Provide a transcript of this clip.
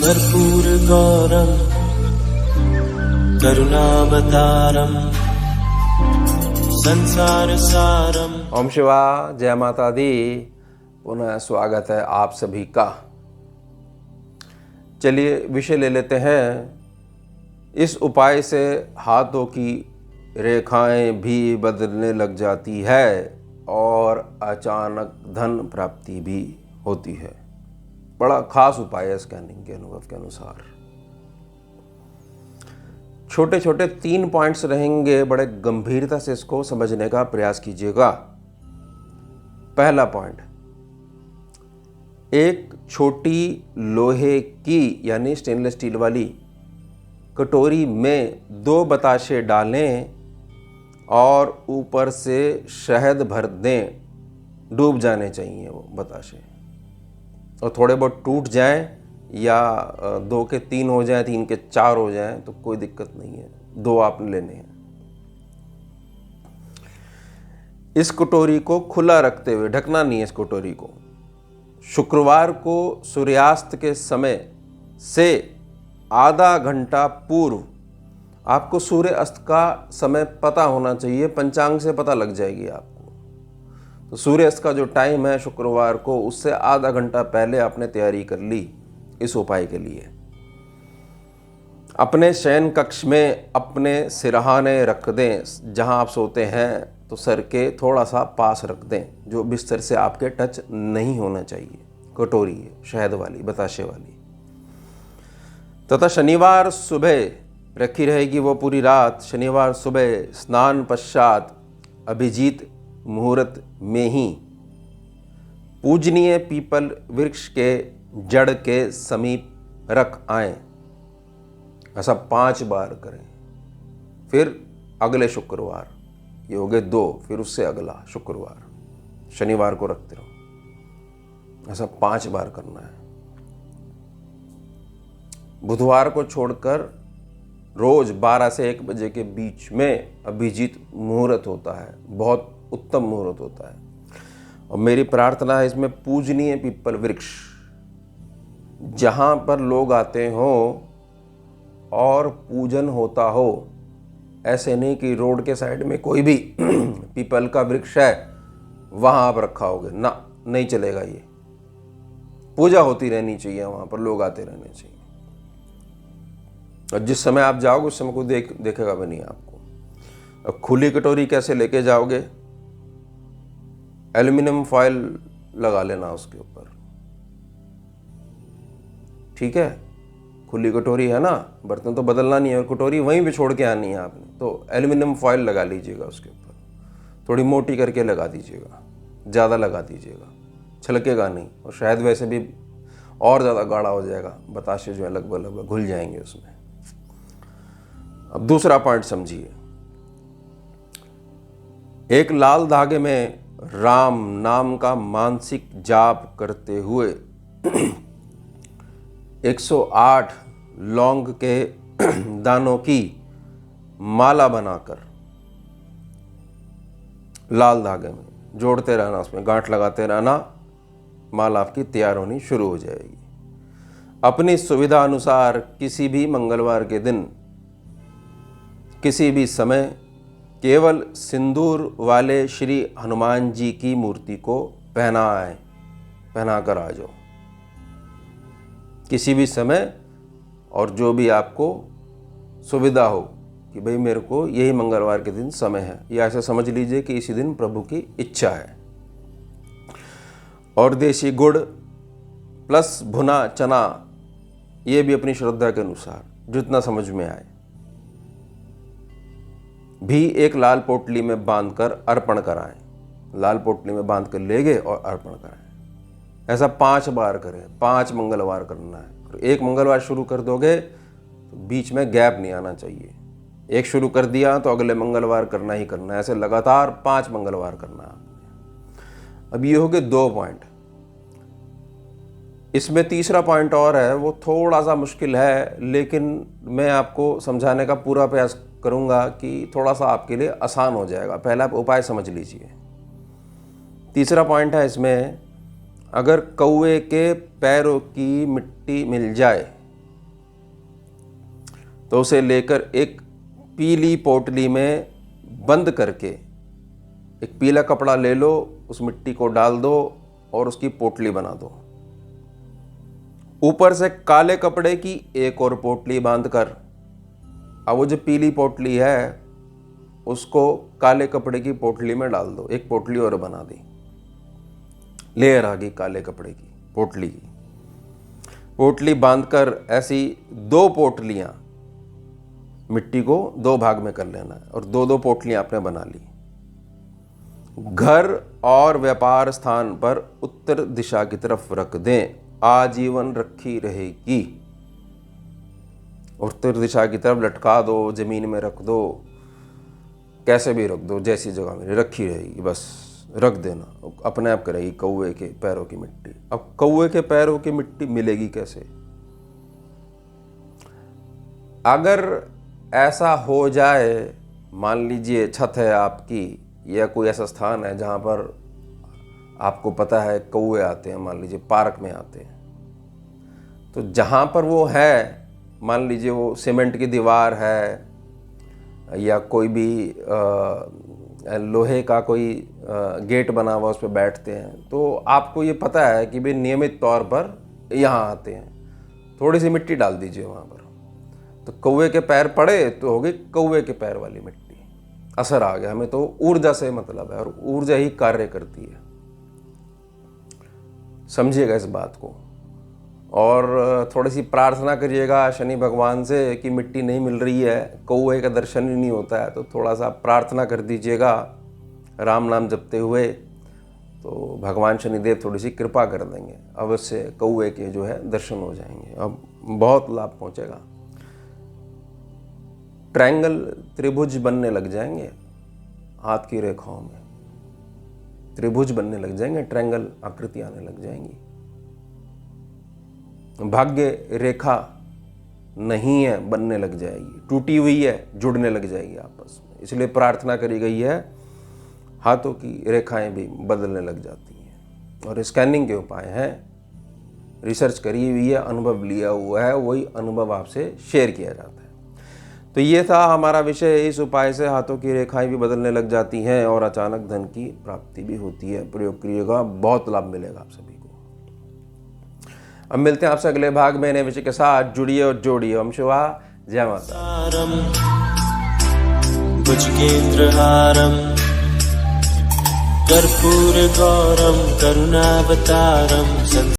कर्पूरगौरं करुणावतारं संसारसारं। ओम शिवा, जय माता दी। पुनः स्वागत है आप सभी का। चलिए विषय ले लेते हैं। इस उपाय से हाथों की रेखाएं भी बदलने लग जाती है और अचानक धन प्राप्ति भी होती है। बड़ा खास उपाय है स्कैनिंग के अनुभव के अनुसार। छोटे छोटे 3 पॉइंट्स रहेंगे, बड़े गंभीरता से इसको समझने का प्रयास कीजिएगा। पहला पॉइंट, एक छोटी लोहे की यानी स्टेनलेस स्टील वाली कटोरी में 2 बताशे डालें और ऊपर से शहद भर दें। डूब जाने चाहिए वो बताशे, और थोड़े बहुत टूट जाएं या 2 के 3 हो जाएं, 3 के 4 हो जाएं तो कोई दिक्कत नहीं है। 2 आपने लेने हैं। इस कटोरी को खुला रखते हुए, ढकना नहीं है इस कटोरी को। शुक्रवार को सूर्यास्त के समय से आधा घंटा पूर्व आपको सूर्य अस्त का समय पता होना चाहिए। पंचांग से पता लग जाएगी आपको। तो सूर्य अस्त का जो टाइम है शुक्रवार को, उससे आधा घंटा पहले आपने तैयारी कर ली इस उपाय के लिए। अपने शयन कक्ष में अपने सिरहाने रख दें। जहां आप सोते हैं तो सर के थोड़ा सा पास रख दें, जो बिस्तर से आपके टच नहीं होना चाहिए। कटोरी है शहद वाली, बताशे वाली। तथा शनिवार सुबह रखी रहेगी वो पूरी रात। शनिवार सुबह स्नान पश्चात अभिजीत मुहूर्त में ही पूजनीय पीपल वृक्ष के जड़ के समीप रख आएं। ऐसा 5 बार करें। फिर अगले शुक्रवार, ये हो गए 2, फिर उससे अगला शुक्रवार, शनिवार को रखते रहो। ऐसा 5 बार करना है। बुधवार को छोड़कर रोज 12 से 1 बजे के बीच में अभिजीत मुहूर्त होता है। बहुत उत्तम मुहूर्त होता है। और मेरी प्रार्थना है इसमें पूजनीय पीपल वृक्ष, जहां पर लोग आते हो और पूजन होता हो। ऐसे नहीं कि रोड के साइड में कोई भी पीपल का वृक्ष है वहां आप रखा होगे ना, नहीं चलेगा। ये पूजा होती रहनी चाहिए, वहां पर लोग आते रहने चाहिए। और जिस समय आप जाओगे उस समय कोई देखेगा भी नहीं आपको। अब खुली कटोरी कैसे लेके जाओगे? एल्युमिनियम फॉयल लगा लेना उसके ऊपर, ठीक है। खुली कटोरी है ना, बर्तन तो बदलना नहीं है और कटोरी वहीं पे छोड़ के आनी है आपने, तो एल्युमिनियम फॉयल लगा लीजिएगा उसके ऊपर। थोड़ी मोटी करके लगा दीजिएगा, ज़्यादा लगा दीजिएगा, छलकेगा नहीं। और शायद वैसे भी और ज़्यादा गाढ़ा हो जाएगा, बताशे जो है लगभग लगभग घुल जाएंगे उसमें। अब दूसरा पॉइंट समझिए। एक लाल धागे में राम नाम का मानसिक जाप करते हुए 108 लौंग के दानों की माला बनाकर लाल धागे में जोड़ते रहना, उसमें गांठ लगाते रहना। माला आपकी तैयार होनी शुरू हो जाएगी। अपनी सुविधा अनुसार किसी भी मंगलवार के दिन किसी भी समय केवल सिंदूर वाले श्री हनुमान जी की मूर्ति को पहना कर आ जाओ किसी भी समय। और जो भी आपको सुविधा हो कि भाई मेरे को यही मंगलवार के दिन समय है, या ऐसा समझ लीजिए कि इसी दिन प्रभु की इच्छा है। और देसी गुड़ प्लस भुना चना, ये भी अपनी श्रद्धा के अनुसार जितना समझ में आए, भी एक लाल पोटली में बांधकर अर्पण कराएं। लाल पोटली में बांध कर ले गए और अर्पण कराएं। ऐसा 5 बार करें। 5 मंगलवार करना है। एक मंगलवार शुरू कर दोगे तो बीच में गैप नहीं आना चाहिए। एक शुरू कर दिया तो अगले मंगलवार करना ही करना है। ऐसे लगातार 5 मंगलवार करना है आपने। अब ये हो गए 2 पॉइंट। इसमें तीसरा पॉइंट और है, वो थोड़ा सा मुश्किल है, लेकिन मैं आपको समझाने का पूरा प्रयास करूंगा कि थोड़ा सा आपके लिए आसान हो जाएगा। पहला आप उपाय समझ लीजिए। तीसरा पॉइंट है इसमें, अगर कौवे के पैरों की मिट्टी मिल जाए तो उसे लेकर एक पीली पोटली में बंद करके, एक पीला कपड़ा ले लो, उस मिट्टी को डाल दो और उसकी पोटली बना दो। ऊपर से काले कपड़े की एक और पोटली बांधकर, अब वो जो पीली पोटली है उसको काले कपड़े की पोटली में डाल दो। एक पोटली और बना दी, लेयर आ गई काले कपड़े की पोटली की। पोटली बांधकर ऐसी 2 पोटलियां, मिट्टी को 2 भाग में कर लेना है और 2-2 पोटलियां आपने बना ली। घर और व्यापार स्थान पर उत्तर दिशा की तरफ रख दें, आजीवन रखी रहेगी। उत्तर दिशा की तरफ लटका दो, जमीन में रख दो, कैसे भी रख दो, जैसी जगह में रखी रहेगी, बस रख देना, अपने आप करेगी कौवे के पैरों की मिट्टी। अब कौवे के पैरों की मिट्टी मिलेगी कैसे? अगर ऐसा हो जाए, मान लीजिए छत है आपकी या कोई ऐसा स्थान है जहाँ पर आपको पता है कौवे आते हैं, मान लीजिए पार्क में आते हैं, तो जहाँ पर वो है, मान लीजिए वो सीमेंट की दीवार है या कोई भी लोहे का कोई गेट बना हुआ, उस पर बैठते हैं, तो आपको ये पता है कि भाई नियमित तौर पर यहाँ आते हैं, थोड़ी सी मिट्टी डाल दीजिए वहाँ पर, तो कौवे के पैर पड़े तो हो गई कौवे के पैर वाली मिट्टी, असर आ गया। हमें तो ऊर्जा से मतलब है और ऊर्जा ही कार्य करती है, समझिएगा इस बात को। और थोड़ी सी प्रार्थना करिएगा शनि भगवान से कि मिट्टी नहीं मिल रही है, कौवे का दर्शन ही नहीं होता है, तो थोड़ा सा प्रार्थना कर दीजिएगा राम नाम जपते हुए, तो भगवान शनिदेव थोड़ी सी कृपा कर देंगे, अवश्य कौवे के जो है दर्शन हो जाएंगे, अब बहुत लाभ पहुंचेगा। ट्रायंगल, त्रिभुज बनने लग जाएंगे हाथ की रेखाओं में, त्रिभुज बनने लग जाएंगे, ट्रायंगल आकृति आने लग जाएंगी। भाग्य रेखा नहीं है, बनने लग जाएगी, टूटी हुई है, जुड़ने लग जाएगी आपस में, इसलिए प्रार्थना करी गई है, हाथों की रेखाएं भी बदलने लग जाती हैं। और स्कैनिंग के उपाय हैं, रिसर्च करी हुई है, अनुभव लिया हुआ है, वही अनुभव आपसे शेयर किया जाता है। तो ये था हमारा विषय, इस उपाय से हाथों की रेखाएं भी बदलने लग जाती हैं और अचानक धन की प्राप्ति भी होती है। प्रयोग करिएगा, बहुत लाभ मिलेगा आप सभी को। अब मिलते हैं आपसे अगले भाग में नए विषय के साथ। जुड़िए और जोड़िए। ओम शिवाय, जय माता। भुजगेन्द्रहारं कर्पूरगौरं करुणावतारं